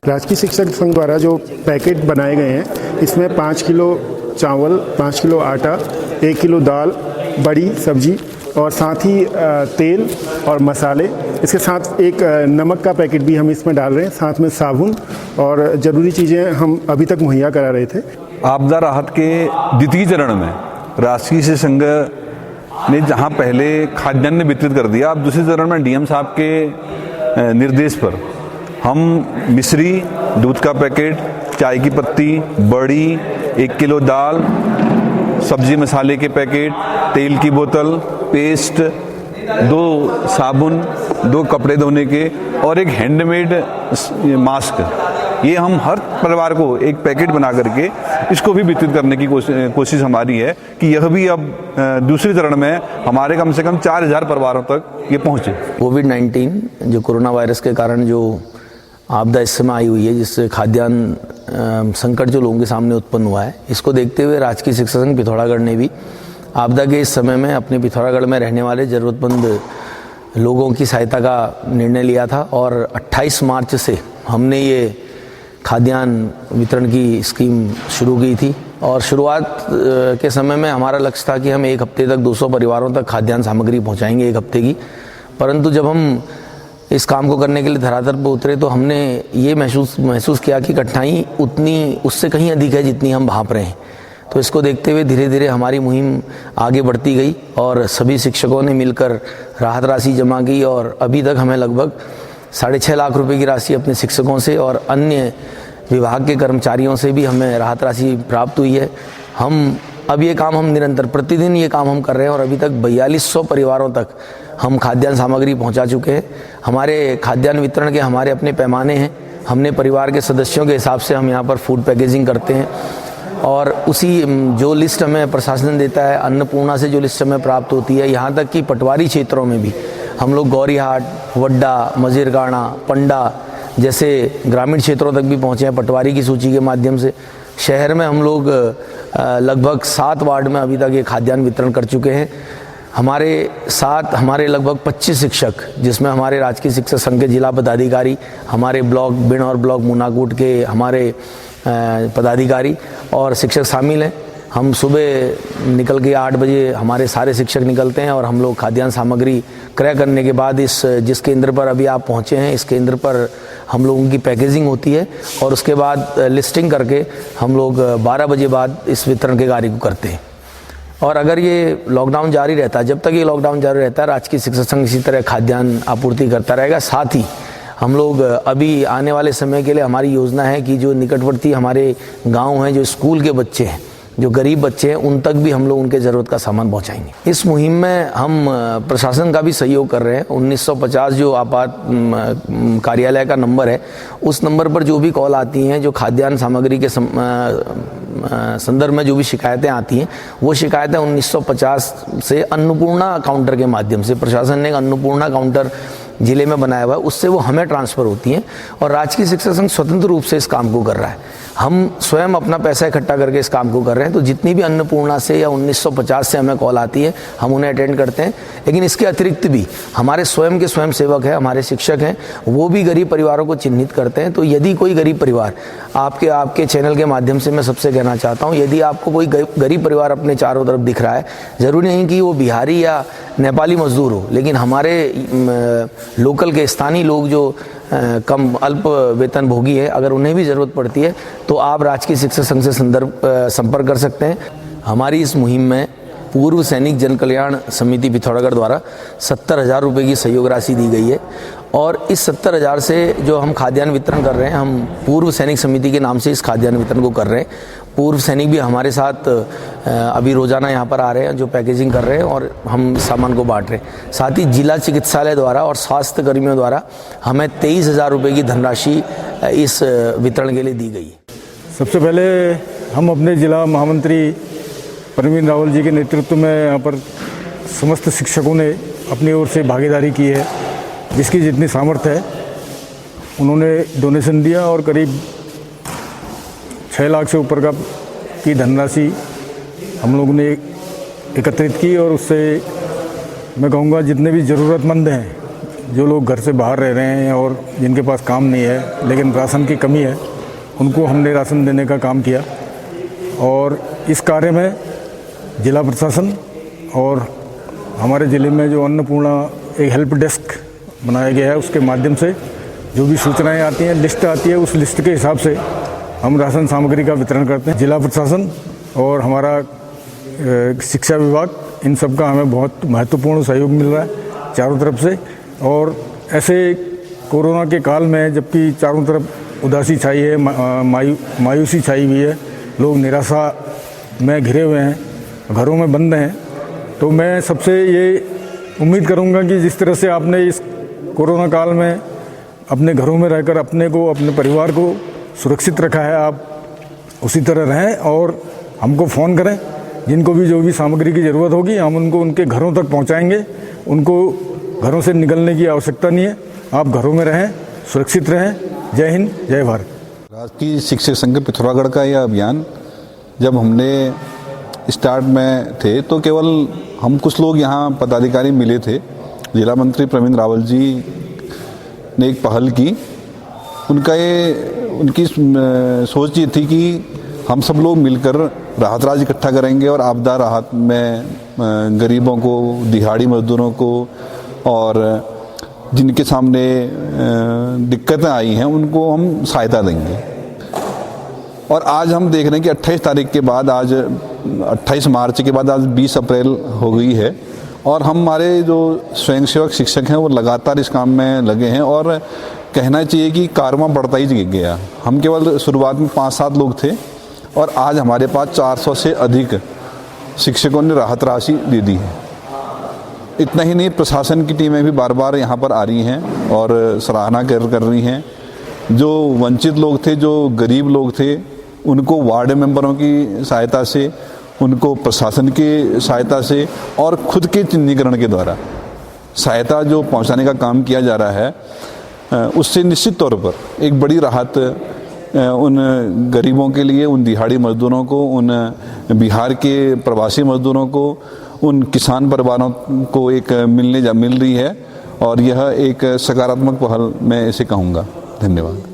राजकीय शिक्षक संघ द्वारा जो पैकेट बनाए गए हैं, इसमें 5 किलो चावल, 5 किलो आटा, 1 किलो दाल, बड़ी सब्जी और साथ ही तेल और मसाले, इसके साथ एक नमक का पैकेट भी हम इसमें डाल रहे हैं, साथ में साबुन और ज़रूरी चीज़ें हम अभी तक मुहैया करा रहे थे। आपदा राहत के द्वितीय चरण में राजकीय शिक्षक संघ ने जहां पहले खाद्यान्न वितरित कर दिया, अब दूसरे चरण में डीएम साहब के निर्देश पर हम मिश्री, दूध का पैकेट, चाय की पत्ती, बड़ी, 1 किलो दाल, सब्जी मसाले के पैकेट, तेल की बोतल, पेस्ट, 2 साबुन, 2 कपड़े धोने के और एक हैंडमेड मास्क, ये हम हर परिवार को एक पैकेट बना करके इसको भी वितरित करने की कोशिश हमारी है कि यह भी अब दूसरे चरण में हमारे कम से कम 4000 परिवारों तक ये पहुँचे। कोविड-19 जो कोरोना वायरस के कारण जो आपदा इस समय आई हुई है, जिससे खाद्यान्न संकट जो लोगों के सामने उत्पन्न हुआ है, इसको देखते हुए राजकीय शिक्षक संघ पिथौरागढ़ ने भी आपदा के इस समय में अपने पिथौरागढ़ में रहने वाले ज़रूरतमंद लोगों की सहायता का निर्णय लिया था और 28 मार्च से हमने ये खाद्यान्न वितरण की स्कीम शुरू की थी। और शुरुआत के समय में हमारा लक्ष्य था कि हम 1 हफ्ते तक 200 परिवारों तक खाद्यान्न सामग्री पहुंचाएंगे 1 हफ्ते की, परंतु जब हम इस काम को करने के लिए धरातल पर उतरे तो हमने ये महसूस किया कि कठिनाई उतनी उससे कहीं अधिक है जितनी हम भांप रहे हैं। तो इसको देखते हुए धीरे धीरे हमारी मुहिम आगे बढ़ती गई और सभी शिक्षकों ने मिलकर राहत राशि जमा की और अभी तक हमें लगभग 6.5 लाख रुपए की राशि अपने शिक्षकों से और अन्य विभाग के कर्मचारियों से भी हमें राहत राशि प्राप्त हुई है। अब ये काम हम निरंतर प्रतिदिन ये काम हम कर रहे हैं और अभी तक 4200 परिवारों तक हम खाद्यान्न सामग्री पहुंचा चुके हैं। हमारे खाद्यान्न वितरण के हमारे अपने पैमाने हैं, हमने परिवार के सदस्यों के हिसाब से हम यहाँ पर फूड पैकेजिंग करते हैं और उसी जो लिस्ट हमें प्रशासन देता है, अन्नपूर्णा से जो लिस्ट हमें प्राप्त होती है, यहाँ तक कि पटवारी क्षेत्रों में भी हम लोग गौरीहाट, वड्डा, मजीरगाना, पंडा जैसे ग्रामीण क्षेत्रों तक भी पहुँचे हैं पटवारी की सूची के माध्यम से। शहर में हम लोग लगभग 7 वार्ड में अभी तक ये खाद्यान्न वितरण कर चुके हैं। हमारे साथ हमारे लगभग 25 शिक्षक, जिसमें हमारे राजकीय शिक्षक संघ के जिला पदाधिकारी, हमारे ब्लॉक बिण और ब्लॉक मुनाकूट के हमारे पदाधिकारी और शिक्षक शामिल हैं। हम सुबह निकल के 8 बजे हमारे सारे शिक्षक निकलते हैं और हम लोग खाद्यान्न सामग्री क्रय करने के बाद जिस केंद्र पर अभी आप पहुँचे हैं, इस केंद्र पर हम लोगों की पैकेजिंग होती है और उसके बाद लिस्टिंग करके हम लोग 12 बजे बाद इस वितरण के कार्य को करते हैं। और अगर ये लॉकडाउन जारी रहता है, जब तक ये लॉकडाउन जारी रहता है, राजकीय शिक्षक संघ इसी तरह खाद्यान्न आपूर्ति करता रहेगा। साथ ही हम लोग अभी आने वाले समय के लिए हमारी योजना है कि जो निकटवर्ती हमारे गांव हैं, जो स्कूल के बच्चे हैं, जो गरीब बच्चे हैं, उन तक भी हम लोग उनके ज़रूरत का सामान पहुंचाएंगे। इस मुहिम में हम प्रशासन का भी सहयोग कर रहे हैं। 1950 जो आपात कार्यालय का नंबर है, उस नंबर पर जो भी कॉल आती हैं, जो खाद्यान्न सामग्री के संदर्भ में जो भी शिकायतें आती हैं, वो शिकायतें 1950 से अन्नपूर्णा काउंटर के माध्यम से, प्रशासन ने एक अन्नपूर्णा काउंटर जिले में बनाया हुआ है, उससे वो हमें ट्रांसफ़र होती हैं और राजकीय शिक्षक संघ स्वतंत्र रूप से इस काम को कर रहा है। हम स्वयं अपना पैसा इकट्ठा करके इस काम को कर रहे हैं। तो जितनी भी अन्नपूर्णा से या 1950 से हमें कॉल आती है, हम उन्हें अटेंड करते हैं। लेकिन इसके अतिरिक्त भी हमारे स्वयं के स्वयं सेवक हैं, हमारे शिक्षक हैं, वो भी गरीब परिवारों को चिन्हित करते हैं। तो यदि कोई गरीब परिवार, आपके चैनल के माध्यम से मैं सबसे कहना चाहता हूँ, यदि आपको कोई गरीब परिवार अपने चारों तरफ दिख रहा है, ज़रूरी नहीं कि वो बिहारी या नेपाली मजदूर हो, लेकिन हमारे लोकल के स्थानीय लोग जो कम अल्प वेतन भोगी है, अगर उन्हें भी ज़रूरत पड़ती है तो आप राजकीय शिक्षक संघ से संपर्क कर सकते हैं। हमारी इस मुहिम में पूर्व सैनिक जन कल्याण समिति पिथौरागढ़ द्वारा 70,000 रुपये की सहयोग राशि दी गई है और इस 70,000 से जो हम खाद्यान्न वितरण कर रहे हैं, हम पूर्व सैनिक समिति के नाम से इस खाद्यान्न वितरण को कर रहे हैं। पूर्व सैनिक भी हमारे साथ अभी रोज़ाना यहाँ पर आ रहे हैं, जो पैकेजिंग कर रहे हैं और हम सामान को बांट रहे हैं। साथ ही जिला चिकित्सालय द्वारा और स्वास्थ्य कर्मियों द्वारा हमें 23,000 रुपये की धनराशि इस वितरण के लिए दी गई है। सबसे पहले हम अपने जिला महामंत्री प्रवीण रावल जी के नेतृत्व में यहाँ पर समस्त शिक्षकों ने अपनी ओर से भागीदारी की है। जिसकी जितनी सामर्थ्य है उन्होंने डोनेशन दिया और करीब 6 लाख से ऊपर की धनराशि हम लोगों ने एकत्रित की और उससे मैं कहूँगा जितने भी ज़रूरतमंद हैं जो लोग घर से बाहर रह रहे हैं और जिनके पास काम नहीं है लेकिन राशन की कमी है, उनको हमने राशन देने का काम किया। और इस कार्य में जिला प्रशासन और हमारे ज़िले में जो अन्नपूर्णा एक हेल्प डेस्क बनाया गया है, उसके माध्यम से जो भी सूचनाएं आती हैं, लिस्ट आती है, उस लिस्ट के हिसाब से हम राशन सामग्री का वितरण करते हैं। जिला प्रशासन और हमारा शिक्षा विभाग, इन सब का हमें बहुत महत्वपूर्ण सहयोग मिल रहा है चारों तरफ से। और ऐसे कोरोना के काल में जबकि चारों तरफ उदासी छाई है, मायूसी छाई हुई है, लोग निराशा में घिरे हुए हैं, घरों में बंद हैं, तो मैं सबसे ये उम्मीद करूंगा कि जिस तरह से आपने इस कोरोना काल में अपने घरों में रहकर अपने को, अपने परिवार को सुरक्षित रखा है, आप उसी तरह रहें और हमको फ़ोन करें। जिनको भी जो भी सामग्री की ज़रूरत होगी हम उनको उनके घरों तक पहुंचाएंगे। उनको घरों से निकलने की आवश्यकता नहीं है, आप घरों में रहें, सुरक्षित रहें। जय हिंद, जय भारत। राजकीय शिक्षक संघ पिथौरागढ़ का यह अभियान जब हमने स्टार्ट में थे तो केवल हम कुछ लोग यहाँ पदाधिकारी मिले थे। जिला मंत्री प्रवीण रावल जी ने एक पहल की। उनकी सोच ये थी कि हम सब लोग मिलकर राहत राशि इकट्ठा करेंगे और आपदा राहत में गरीबों को, दिहाड़ी मजदूरों को और जिनके सामने दिक्कतें आई हैं उनको हम सहायता देंगे। और आज हम देख रहे हैं कि 28 तारीख के बाद, आज 28 मार्च के बाद आज 20 अप्रैल हो गई है और हमारे जो स्वयंसेवक शिक्षक हैं वो लगातार इस काम में लगे हैं और कहना चाहिए कि कारवां बढ़ता ही गया। हम केवल शुरुआत में 5-7 लोग थे और आज हमारे पास 400 से अधिक शिक्षकों ने राहत राशि दे दी है। इतना ही नहीं, प्रशासन की टीमें भी बार बार यहाँ पर आ रही हैं और सराहना कर रही हैं। जो वंचित लोग थे, जो गरीब लोग थे, उनको वार्ड मेंबरों की सहायता से, उनको प्रशासन की सहायता से और खुद के चिन्हीकरण के द्वारा सहायता जो पहुँचाने का काम किया जा रहा है, उससे निश्चित तौर पर एक बड़ी राहत उन गरीबों के लिए, उन दिहाड़ी मजदूरों को, उन बिहार के प्रवासी मजदूरों को, उन किसान परिवारों को एक मिल रही है और यह एक सकारात्मक पहल मैं इसे कहूँगा। धन्यवाद।